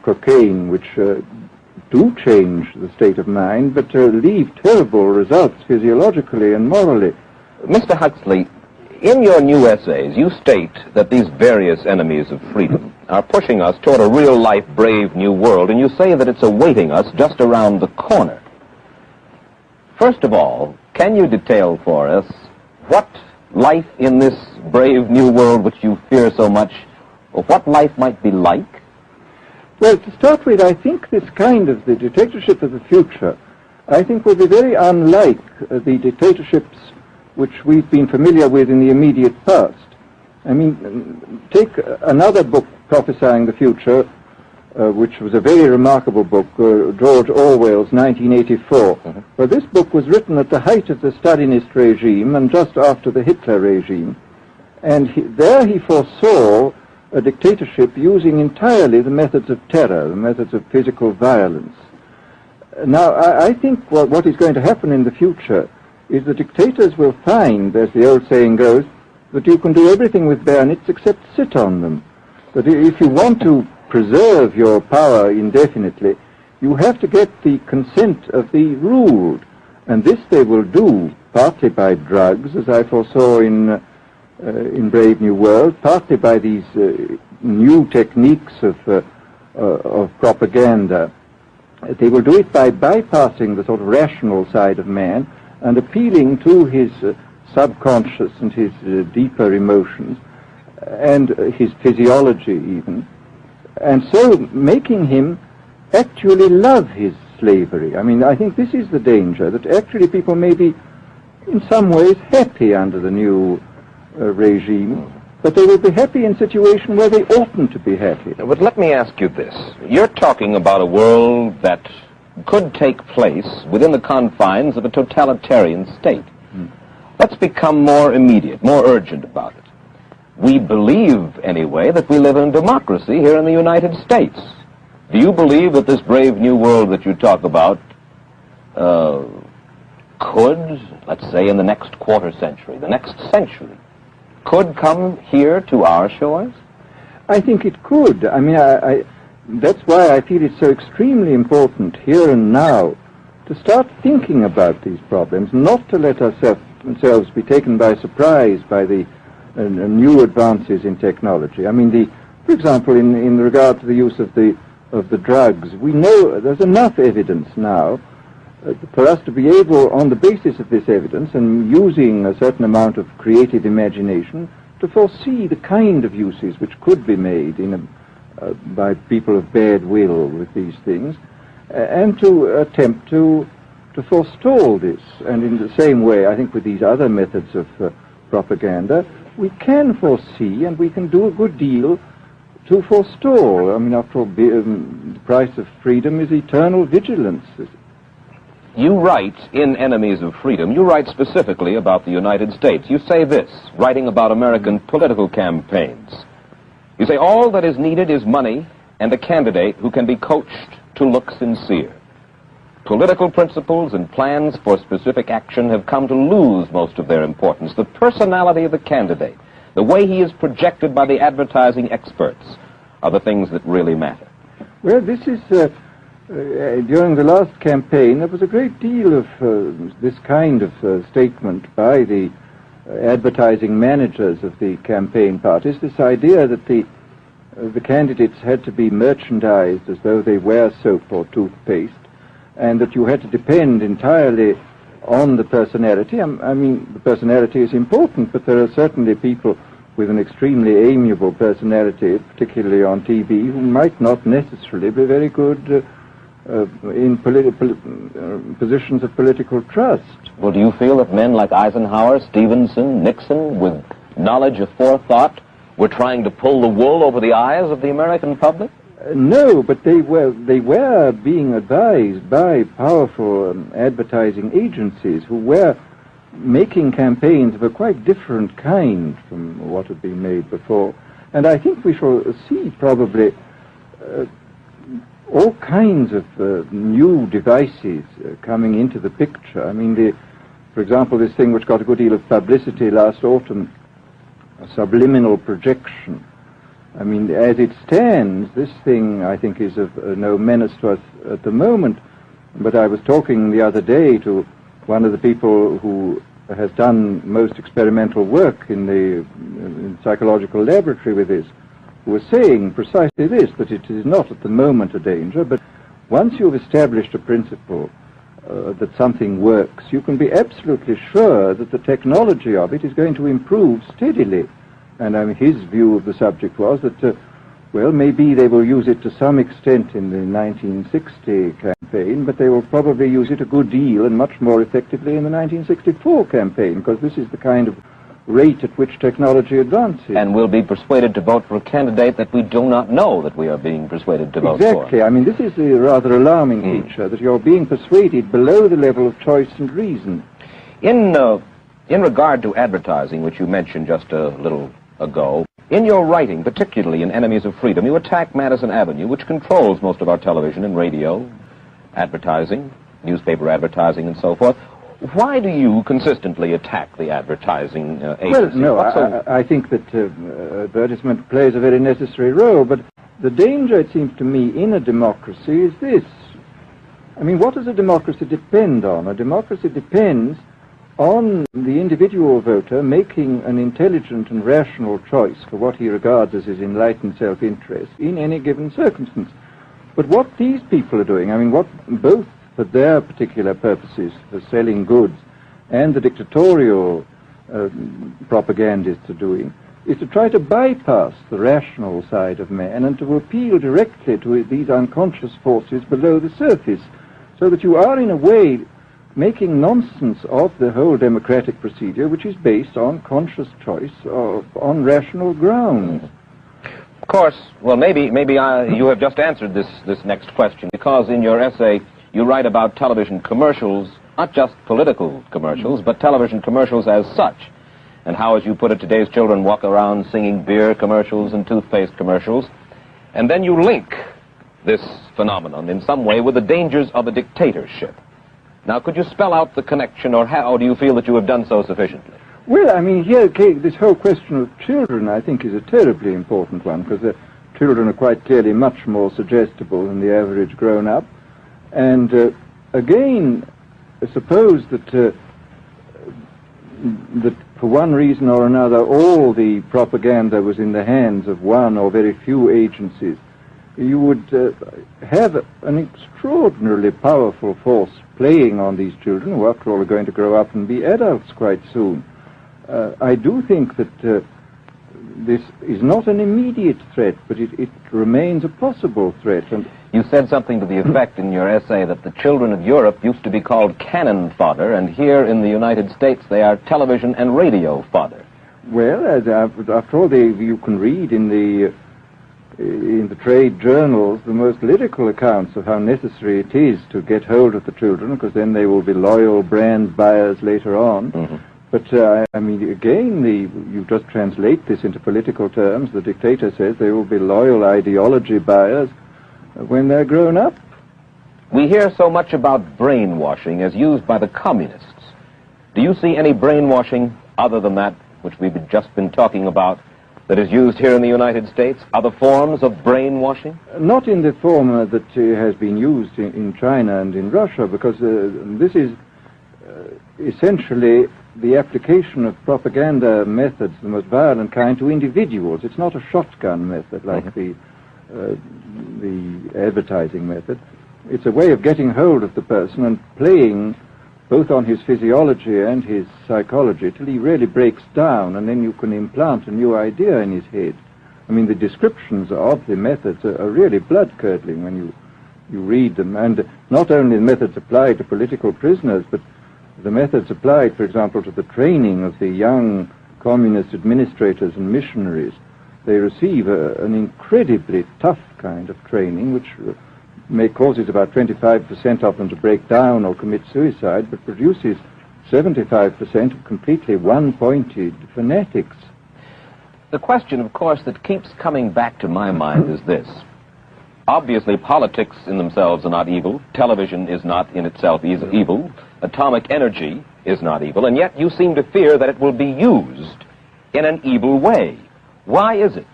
cocaine, which do change the state of mind, but leave terrible results physiologically and morally. Mr. Huxley, in your new essays, you state that these various enemies of freedom are pushing us toward a real-life, brave new world, and you say that it's awaiting us just around the corner. First of all, can you detail for us what life in this brave new world which you fear so much, or what life might be like? Well, to start with, I think this kind of the dictatorship of the future, I think will be very unlike the dictatorships which we've been familiar with in the immediate past. I mean, take another book prophesying the future, which was a very remarkable book, George Orwell's 1984. Mm-hmm. Well, this book was written at the height of the Stalinist regime and just after the Hitler regime. And there he foresaw a dictatorship using entirely the methods of terror, the methods of physical violence. Now, I think what is going to happen in the future is the dictators will find, as the old saying goes, that you can do everything with bayonets except sit on them. That if you want to preserve your power indefinitely, you have to get the consent of the ruled. And this they will do partly by drugs, as I foresaw in Brave New World, partly by these new techniques of propaganda. They will do it by bypassing the sort of rational side of man and appealing to his subconscious and his deeper emotions and his physiology even, and so making him actually love his slavery. I mean, I think this is the danger, that actually people may be in some ways happy under the new regime, but they will be happy in a situation where they oughtn't to be happy. But let me ask you this. You're talking about a world that could take place within the confines of a totalitarian state. Let's become more immediate, more urgent about it. We believe, anyway, that we live in a democracy here in the United States. Do you believe that this brave new world that you talk about could, let's say in the next quarter century, the next century, could come here to our shores? I think it could. I mean, that's why I feel it's so extremely important here and now to start thinking about these problems, not to let ourselves be taken by surprise by the new advances in technology. I mean, for example, in regard to the use of the drugs, we know there's enough evidence now for us to be able, on the basis of this evidence and using a certain amount of creative imagination, to foresee the kind of uses which could be made by people of bad will with these things, and to attempt to forestall this. And in the same way, I think with these other methods of propaganda, we can foresee and we can do a good deal to forestall. I mean, after all, the price of freedom is eternal vigilance. You write in Enemies of Freedom, you write specifically about the United States. You say this, writing about American political campaigns. You say, all that is needed is money and a candidate who can be coached to look sincere. Political principles and plans for specific action have come to lose most of their importance. The personality of the candidate, the way he is projected by the advertising experts, are the things that really matter. Well, this is... during the last campaign, there was a great deal of this kind of statement by the advertising managers of the campaign parties, this idea that the candidates had to be merchandised as though they wear soap or toothpaste, and that you had to depend entirely on the personality. I mean, the personality is important, but there are certainly people with an extremely amiable personality, particularly on TV, who might not necessarily be very good in positions of political trust. Well, do you feel that men like Eisenhower, Stevenson, Nixon, with knowledge of forethought, were trying to pull the wool over the eyes of the American public? No, but they were being advised by powerful advertising agencies who were making campaigns of a quite different kind from what had been made before. And I think we shall see probably all kinds of new devices coming into the picture. I mean, for example, this thing which got a good deal of publicity last autumn, a subliminal projection, I mean, as it stands, this thing, I think, is of no menace to us at the moment. But I was talking the other day to one of the people who has done most experimental work in the psychological laboratory with this, who was saying precisely this, that it is not at the moment a danger, but once you've established a principle that something works, you can be absolutely sure that the technology of it is going to improve steadily. And I mean, his view of the subject was that, well, maybe they will use it to some extent in the 1960 campaign, but they will probably use it a good deal and much more effectively in the 1964 campaign, because this is the kind of rate at which technology advances. And we'll be persuaded to vote for a candidate that we do not know that we are being persuaded to vote for. Exactly. I mean, this is a rather alarming feature, that you're being persuaded below the level of choice and reason. In regard to advertising, which you mentioned just a little ago, in your writing, particularly in Enemies of Freedom, you attack Madison Avenue, which controls most of our television and radio advertising, newspaper advertising, and so forth. Why do you consistently attack the advertising agency? Well, no, I think that advertisement plays a very necessary role, but the danger, it seems to me, in a democracy is this. I mean, what does a democracy depend on? A democracy depends on the individual voter making an intelligent and rational choice for what he regards as his enlightened self-interest in any given circumstance. But what these people are doing, I mean, what both for their particular purposes, for selling goods, and the dictatorial propagandists are doing, is to try to bypass the rational side of man and to appeal directly to these unconscious forces below the surface, so that you are, in a way, making nonsense of the whole democratic procedure, which is based on conscious choice on rational grounds. Of course, well, maybe you have just answered this next question, because in your essay you write about television commercials, not just political commercials, but television commercials as such, and how, as you put it, today's children walk around singing beer commercials and toothpaste commercials, and then you link this phenomenon in some way with the dangers of a dictatorship. Now, could you spell out the connection, or how do you feel that you have done so sufficiently? Well, I mean, here, this whole question of children, I think, is a terribly important one, because the children are quite clearly much more suggestible than the average grown-up. And again, suppose that that for one reason or another all the propaganda was in the hands of one or very few agencies, you would have an extraordinarily powerful force playing on these children, who after all are going to grow up and be adults quite soon. I do think that this is not an immediate threat, but it remains a possible threat. And you said something to the effect in your essay that the children of Europe used to be called cannon fodder, and here in the United States they are television and radio fodder. Well, after all, you can read in the trade journals the most lyrical accounts of how necessary it is to get hold of the children, because then they will be loyal brand buyers later on. Mm-hmm. But, I mean, again, you just translate this into political terms. The dictator says they will be loyal ideology buyers when they're grown up. We hear so much about brainwashing as used by the communists. Do you see any brainwashing other than that which we've just been talking about that is used here in the United States? Other forms of brainwashing? Not in the form that has been used in China and in Russia, because this is essentially the application of propaganda methods, the most violent kind, to individuals. It's not a shotgun method like the advertising method. It's a way of getting hold of the person and playing both on his physiology and his psychology till he really breaks down, and then you can implant a new idea in his head. I mean, the descriptions of the methods are really blood-curdling when you read them, and not only the methods applied to political prisoners, but the methods applied, for example, to the training of the young communist administrators and missionaries. They receive an incredibly tough kind of training, which may causes about 25% of them to break down or commit suicide, but produces 75% of completely one-pointed fanatics. The question, of course, that keeps coming back to my mind is this. Obviously, politics in themselves are not evil. Television is not in itself evil. Atomic energy is not evil. And yet you seem to fear that it will be used in an evil way. Why is it